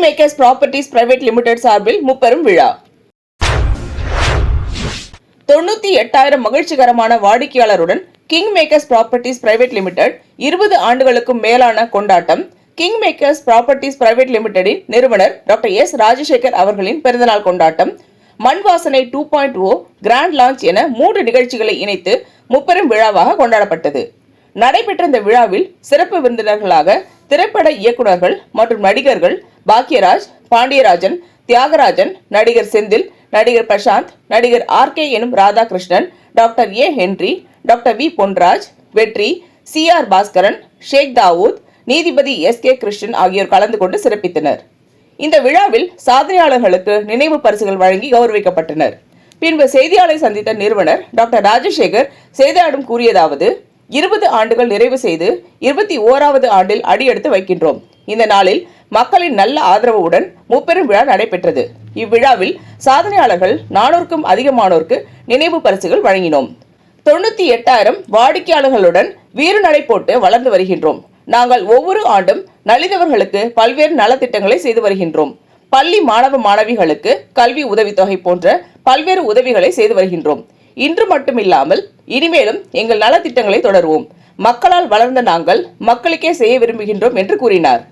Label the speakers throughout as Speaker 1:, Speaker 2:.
Speaker 1: Kingmakers Properties Private Limited சார்பில் முப்பெரும் விழா. 98,000 மகிழ்ச்சிகரமான வாடிக்கையாளருடன் Kingmakers Properties Private Limited 20 ஆண்டுகளுக்கும் மேலான கொண்டாட்டம். Kingmakers Properties Private Limitedin நிறுவனர் டாக்டர் எஸ் ராஜசேகர் அவர்களின் பிறந்தநாள் கொண்டாட்டம். மண் வாசனை 2.0 கிராண்ட் லான்ச் என 3 நிகழ்ச்சிகளை இணைத்து முப்பெரும் விழாவாக கொண்டாடப்பட்டது. நடைபெற்ற இந்த விழாவில் சிறப்பு விருந்தினர்களாக திரைப்பட இயக்குநர்கள் மற்றும் நடிகர்கள் பாக்யராஜ், பாண்டியராஜன், தியாகராஜன், நடிகர் செந்தில், நடிகர் பிரசாந்த், நடிகர் ஆர்.கே. எனும் Radhakrishnan, doctor A. Henry, doctor V. Ponraj, வெற்றி, சி.ஆர். பாஸ்கரன், ஷேக் தாவூத், நீதிபதி எஸ்.கே. கிருஷ்ணன் ஆகியோர் கலந்து கொண்டு சிறப்பித்தனர். இந்த விழாவில் சாதனையாளர்களுக்கு நினைவு பரிசுகள் வழங்கி கௌரவிக்கப்பட்டனர். பின்பு செய்தியாளரை சந்தித்த நிறுவனர் டாக்டர் ராஜசேகர் செய்தியாளரிடம் கூறியதாவது: 20 ஆண்டுகள் நிறைவு செய்து 21வது ஆண்டில் அடியெடுத்து வைக்கின்றோம். இந்த நாளில் மக்களின் நல்ல ஆதரவுடன் முப்பெரும் விழா நடைபெற்றது. இவ்விழாவில் சாதனையாளர்கள் 400க்கும் அதிகமானோருக்கு நினைவு பரிசுகள் வழங்கினோம். 98,000 வாடிக்கையாளர்களுடன் வீறுநடை போட்டு வளர்ந்து வருகின்றோம். நாங்கள் ஒவ்வொரு ஆண்டும் நலிந்தவர்களுக்கு பல்வேறு நலத்திட்டங்களை செய்து வருகின்றோம். பள்ளி மாணவ மாணவிகளுக்கு கல்வி உதவித்தொகை போன்ற பல்வேறு உதவிகளை செய்து வருகின்றோம். இன்று மட்டுமில்லாமல் இனிமேலும் எங்கள் நலத்திட்டங்களை தொடருவோம். மக்களால் வளர்ந்த நாங்கள் மக்களுக்கே செய்ய விரும்புகின்றோம் என்று கூறினார்.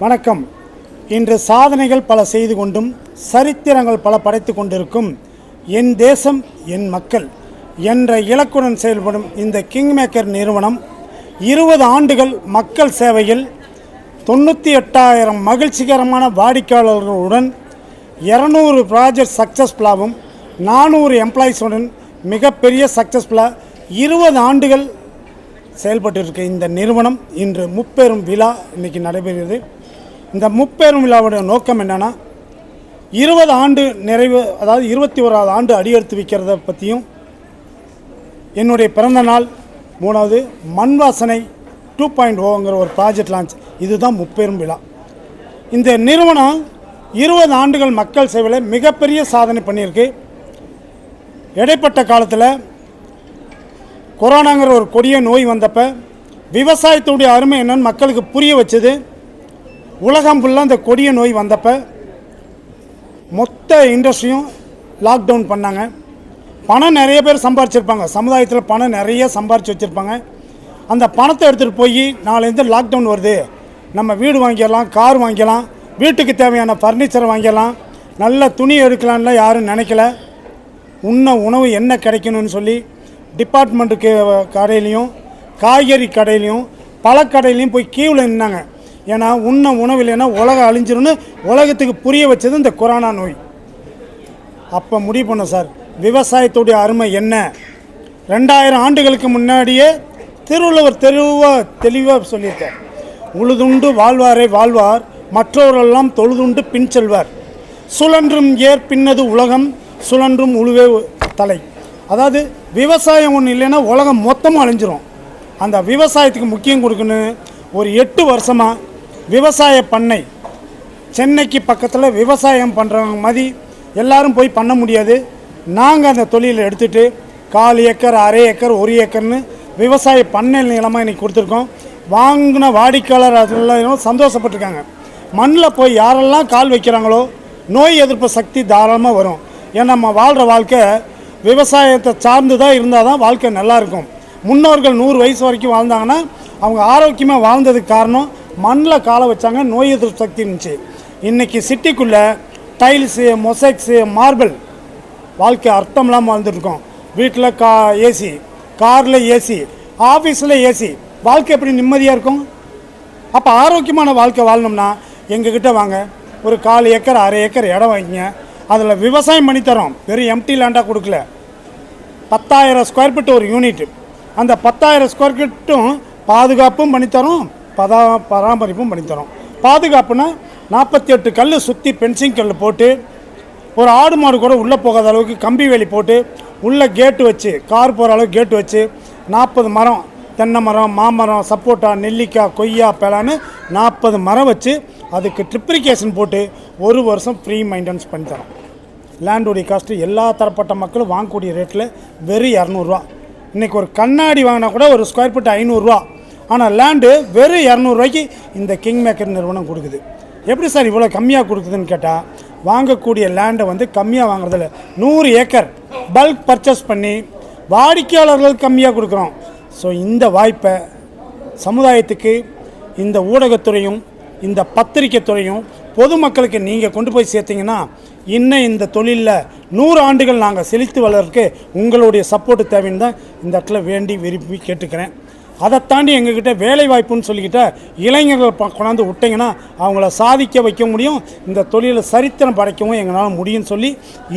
Speaker 2: வணக்கம். இன்று சாதனைகள் பல செய்து கொண்டும் சரித்திரங்கள் பல படைத்து கொண்டிருக்கும் என் தேசம் என் மக்கள் என்ற இலக்குடன் செயல்படும் இந்த கிங்மேக்கர் நிறுவனம் 20 ஆண்டுகள் மக்கள் சேவையில் 98,000 மகிழ்ச்சிகரமான வாடிக்கையாளர்களுடன் 200 ப்ராஜெக்ட் சக்ஸஸ்ஃபுல்லாகவும் 400 எம்ப்ளாயிஸுடன் மிகப்பெரிய சக்ஸஸ்ஃபுல்லாக 20 ஆண்டுகள் செயல்பட்டு இருக்க இந்த நிறுவனம் இன்று முப்பெரும் விழா இன்றைக்கி நடைபெறுகிறது. இந்த முப்பெரும் விழாவுடைய நோக்கம் என்னென்னா 20 ஆண்டு நிறைவு, அதாவது 21வது ஆண்டு அடியெடுத்து வைக்கிறத பற்றியும், என்னுடைய பிறந்த நாள் 3வது மண் வாசனை 2.0ங்கிற ஒரு ப்ராஜெக்ட் லான்ச், இதுதான் முப்பெரும் விழா. இந்த நிறுவனம் 20 ஆண்டுகள் மக்கள் சேவையில் மிகப்பெரிய சாதனை பண்ணியிருக்கு. இடைப்பட்ட காலத்தில் கொரோனாங்கிற ஒரு கொடிய நோய் வந்தப்போ விவசாயத்துடைய அருமை என்னன்னு மக்களுக்கு புரிய வச்சது. உலகம் ஃபுல்லாக இந்த கொடிய நோய் வந்தப்போ மொத்த இண்டஸ்ட்ரியும் லாக்டவுன் பண்ணாங்க. பணம் நிறைய பேர் சம்பாரிச்சிருப்பாங்க, சமுதாயத்தில் பணம் நிறைய சம்பாரித்து வச்சுருப்பாங்க. அந்த பணத்தை எடுத்துகிட்டு போய் நாளைந்து லாக்டவுன் வருது, நம்ம வீடு வாங்கிடலாம், கார் வாங்கிடலாம், வீட்டுக்கு தேவையான ஃபர்னிச்சர் வாங்கிடலாம், நல்ல துணி எடுக்கலான்லாம் யாரும் நினைக்கல. உணவு என்ன கிடைக்கணும்னு சொல்லி டிபார்ட்மெண்ட்டுக்கு கடையிலையும் காய்கறி கடையிலையும் பழக்கடையிலையும் போய் கீவில் நின்னாங்க. ஏன்னா உணவு இல்லைன்னா உலகம் அழிஞ்சிரும்னு உலகத்துக்கு புரிய வச்சது இந்த கொரோனா நோய். அப்போ முடிவு பண்ணோம் சார், விவசாயத்துடைய அருமை என்ன. 2000 ஆண்டுகளுக்கு முன்னாடியே திருவள்ளுவர் தெளிவாக சொல்லியிருக்கார். உழுதுண்டு வாழ்வாரே வாழ்வார், மற்றவரெல்லாம் தொழுதுண்டு பின் செல்வார். சுழன்றும் ஏர் பின்னது உலகம், சுழன்றும் உழுவே தலை. அதாவது விவசாயம் ஒன்று இல்லைன்னா உலகம் மொத்தமாக அழிஞ்சிரும். அந்த விவசாயத்துக்கு முக்கியம் கொடுக்கணும். ஒரு 8 வருஷமாக விவசாய பண்ணை சென்னைக்கு பக்கத்தில் விவசாயம் பண்ணுறவங்க மாதிரி எல்லாரும் போய் பண்ண முடியாது. நாங்கள் அந்த தொழிலை எடுத்துகிட்டு 1/4 ஏக்கர் 1/2 ஏக்கர் 1 ஏக்கர்னு விவசாய பண்ணை நிலமாக இன்றைக்கி கொடுத்துருக்கோம். வாங்கின வாடிக்கையாளர் அதெல்லாம் சந்தோஷப்பட்டிருக்காங்க. மண்ணில் போய் யாரெல்லாம் கால் வைக்கிறாங்களோ நோய் எதிர்ப்பு சக்தி தாராளமாக வரும். ஏன்னா நம்ம வாழ்கிற வாழ்க்கை விவசாயத்தை சார்ந்து தான் இருந்தால் தான் வாழ்க்கை நல்லாயிருக்கும். முன்னோர்கள் 100 வயசு வரைக்கும் வாழ்ந்தாங்கன்னா அவங்க ஆரோக்கியமாக வாழ்ந்ததுக்கு காரணம் மண்ணில் காலை வச்சாங்க, நோய் எதிர்ப்பு சக்தி இருந்துச்சு. இன்றைக்கி சிட்டிக்குள்ளே டைல்ஸு, மொசைக்ஸு, மார்பிள் வாழ்க்கை அர்த்தம் இல்லாமல் வாழ்ந்துட்டுருக்கோம். வீட்டில் ஏசி, காரில் ஏசி, ஆஃபீஸில் ஏசி, வாழ்க்கை எப்படி நிம்மதியாக இருக்கும்? அப்போ ஆரோக்கியமான வாழ்க்கை வாழணும்னா எங்ககிட்ட வாங்க, ஒரு 1/4 ஏக்கர் 1/2 ஏக்கர் இடம் வாங்கிங்க, அதில் விவசாயம் பண்ணித்தரோம். வெறும் எம்டி லேண்டாக கொடுக்கல, 10,000 ஸ்கொயர் ஃபீட் ஒரு யூனிட். அந்த 10,000 ஸ்கொயர் ஃபீட்டும் பாதுகாப்பும் பண்ணித்தரோம், பராமரிப்பும் பண்ணித்தரோம். பாதுகாப்புனா 48 கல் சுற்றி பென்சிங் கல் போட்டு ஒரு ஆடு மாடு கூட உள்ளே போகாத அளவுக்கு கம்பி வேலி போட்டு உள்ளே கேட்டு வச்சு, கார் போகிற அளவுக்கு கேட்டு வச்சு 40 மரம், தென்னை மரம், மாமரம், சப்போட்டா, நெல்லிக்காய், கொய்யா, பலான்னு 40 மரம் வச்சு அதுக்கு ட்ரிப்ரிகேஷன் போட்டு 1 வருஷம் ஃப்ரீ மெயின்டெனன்ஸ் பண்ணித்தரோம். லேண்டுடைய காஸ்ட்டு எல்லா தரப்பட்ட மக்களும் வாங்கக்கூடிய ரேட்டில் வெறும் 200 ரூபா. இன்றைக்கி ஒரு கண்ணாடி வாங்கினா கூட ஒரு ஸ்கொயர் ஃபீட் 500 ரூபா. ஆனால் லேண்டு வெறும் 200 ரூபாய்க்கு இந்த கிங் மேக்கர் நிறுவனம் கொடுக்குது. எப்படி சார் இவ்வளோ கம்மியாக கொடுக்குதுன்னு கேட்டால், வாங்கக்கூடிய லேண்டை வந்து கம்மியாக வாங்குறதில்ல, 100 ஏக்கர் பல்க் பர்ச்சேஸ் பண்ணி வாடிக்கையாளர்களுக்கு கம்மியாக கொடுக்குறோம். ஸோ இந்த வாய்ப்பை சமுதாயத்துக்கு இந்த ஊடகத்துறையும் இந்த பத்திரிக்கை துறையும் பொதுமக்களுக்கு நீங்கள் கொண்டு போய் சேர்த்திங்கன்னா இன்னும் இந்த தொழிலில் 100 ஆண்டுகள் நாங்கள் செழித்து வளர்றதுக்கு உங்களுடைய சப்போர்ட்டு தேவைன்னு தான் இந்த இடத்துல வேண்டி விரும்பி கேட்டுக்கிறேன். அதை தாண்டி எங்ககிட்ட வேலை வாய்ப்புன்னு சொல்லிக்கிட்ட இளைஞர்கள் கொண்டாந்து விட்டிங்கன்னா அவங்கள சாதிக்க வைக்க முடியும், இந்த தொழிலில் சரித்திரம் படைக்கவும் எங்களால் முடியும்னு சொல்லி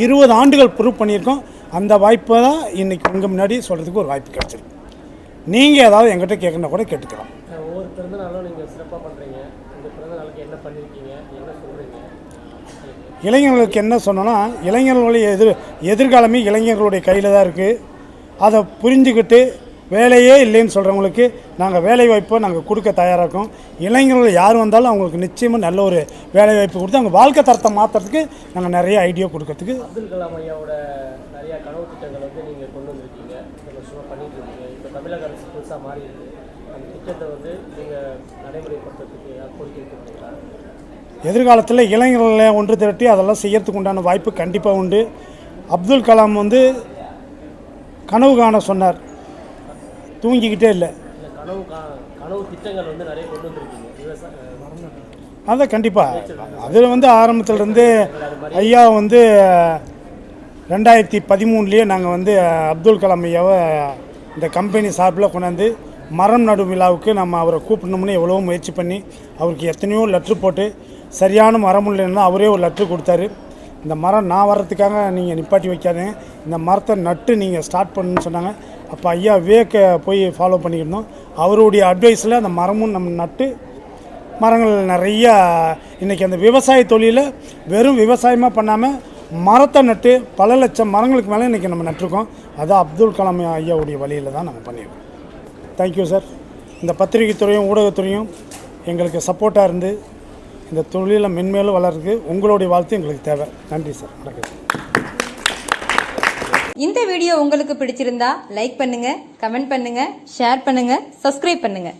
Speaker 2: 20 ஆண்டுகள் ப்ரூவ் பண்ணியிருக்கோம். அந்த வாய்ப்பை தான் இன்றைக்கி உங்கள் முன்னாடி சொல்கிறதுக்கு ஒரு வாய்ப்பு கிடச்சிருக்கு. நீங்கள் ஏதாவது எங்கிட்ட கேட்கணும் கூட கேட்டுக்கலாம்.
Speaker 3: ஒவ்வொரு பிறந்த நாளும் நீங்கள் சிறப்பாக பண்ணுறீங்க. இந்த பிறந்த நாளுக்கு என்ன பண்ணியிருக்கீங்க, என்ன சொல்கிறீங்க?
Speaker 2: இளைஞர்களுக்கு என்ன சொன்னோன்னா, இளைஞர்களுடைய எதிர்காலமே இளைஞர்களுடைய கையில் தான் இருக்குது. அதை புரிஞ்சுக்கிட்டு வேலையே இல்லைன்னு சொல்கிறவங்களுக்கு நாங்கள் வேலை வாய்ப்பை நாங்கள் கொடுக்க தயாராக இருக்கோம். இளைஞர்கள் யார் வந்தாலும் அவங்களுக்கு நிச்சயமாக நல்ல ஒரு வேலை வாய்ப்பு கொடுத்து அவங்க வாழ்க்கை தரத்தை மாற்றுறதுக்கு நாங்கள் நிறைய ஐடியா கொடுக்கறதுக்கு.
Speaker 3: அப்துல் கலாம் ஐயாவோட நிறையா கனவு திட்டங்கள் வந்து நீங்கள் கொண்டு வந்திருக்கீங்க, வருஷமாக பண்ணிட்டு இருக்கீங்க. இப்போ தமிழக அரசு புதுசாக மாறி இருக்கு, அந்த திட்டத்தை வந்து நீங்கள் நடைமுறைப்படுத்துறதுக்கு கோரிக்கை கொடுத்தீங்களா?
Speaker 2: எதிர்காலத்தில் இளைஞர்களை ஒன்று திரட்டி அதெல்லாம் செய்யறதுக்கு உண்டான வாய்ப்பு கண்டிப்பாக உண்டு. அப்துல் கலாம் வந்து கனவு காண சொன்னார், தூங்கிக்கிட்டே இல்லை.
Speaker 3: கனவு திட்டங்கள் வந்து நிறைய கொண்டு வந்திருக்கீங்க
Speaker 2: அதான் கண்டிப்பாக. அதில் வந்து ஆரம்பத்திலேருந்து ஐயா வந்து 2013 நாங்கள் வந்து அப்துல் கலாம் ஐயாவை இந்த கம்பெனி சார்பில் கொண்டாந்து மரம் நடும் விழாவுக்கு நம்ம அவரை கூப்பிடணும்னு எவ்வளோ முயற்சி பண்ணி அவருக்கு எத்தனையோ லெட்ரு போட்டு சரியான மரம் இல்லைன்னா அவரே ஒரு லெட்ரு கொடுத்தாரு. இந்த மரம் நான் வர்றதுக்காக நீங்கள் நிப்பாட்டி வைக்காதீங்க, இந்த மரத்தை நட்டு நீங்கள் ஸ்டார்ட் பண்ணுன்னு சொன்னாங்க. அப்போ ஐயா விவேக்கை போய் ஃபாலோ பண்ணிக்கிட்டோம். அவருடைய அட்வைஸில் அந்த மரமும் நம்ம நட்டு மரங்கள் நிறையா இன்றைக்கி அந்த விவசாய தொழிலை வெறும் விவசாயமாக பண்ணாமல் மரத்தை நட்டு பல லட்சம் மரங்களுக்கு மேலே இன்றைக்கி நம்ம நட்டிருக்கோம். அதான் அப்துல் கலாம் ஐயாவுடைய வழியில் தான் நம்ம பண்ணியிருக்கோம். Thank you sir. இந்த பத்திரிகை துறையும் ஊடகத்துறையும் எங்களுக்கு சப்போர்ட்டாக இருந்து இந்த தொழிலை மென்மேலும் வளர்றதுக்கு உங்களுடைய வாழ்த்து எங்களுக்கு தேவை. நன்றி சார். வணக்கம்.
Speaker 4: இந்த வீடியோ உங்களுக்கு பிடிச்சிருந்தா லைக் பண்ணுங்க, கமெண்ட் பண்ணுங்க, ஷேர் பண்ணுங்க, சப்ஸ்கிரைப் பண்ணுங்க.